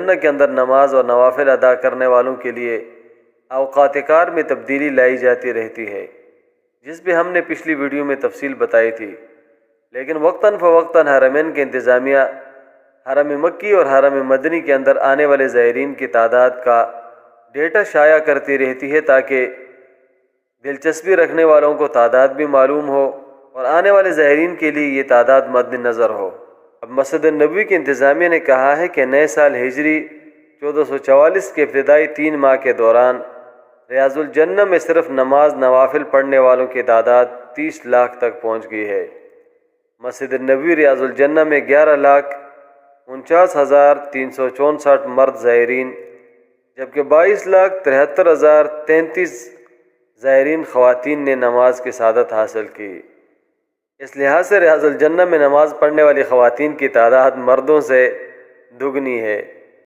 الجنہ کے اندر نماز اور نوافل ادا کرنے والوں کے لیے اوقات کار میں تبدیلی لائی جاتی رہتی ہے، جس پہ ہم نے پچھلی ویڈیو میں تفصیل بتائی تھی۔ لیکن وقتاً فوقتاً حرمین کی انتظامیہ حرم مکی اور حرم مدنی کے اندر آنے والے زائرین کی تعداد کا ڈیٹا شائع کرتی رہتی ہے تاکہ دلچسپی رکھنے والوں کو تعداد بھی معلوم ہو اور آنے والے زائرین کے لیے یہ تعداد مد نظر ہو۔ اب مسجد نبوی کی انتظامیہ نے کہا ہے کہ نئے سال ہجری 1444 کے ابتدائی 3 ماہ کے دوران ریاض الجنہ میں صرف نماز نوافل پڑھنے والوں کی تعداد 30 لاکھ تک پہنچ گئی ہے۔ مسجد نبوی ریاض الجنہ میں 11,49,364 مرد زائرین جبکہ 22,73,033 زائرین خواتین نے نماز کی سعادت حاصل کی۔ اس لحاظ سے ریاض الجنہ میں نماز پڑھنے والی خواتین کی تعداد مردوں سے دگنی ہے۔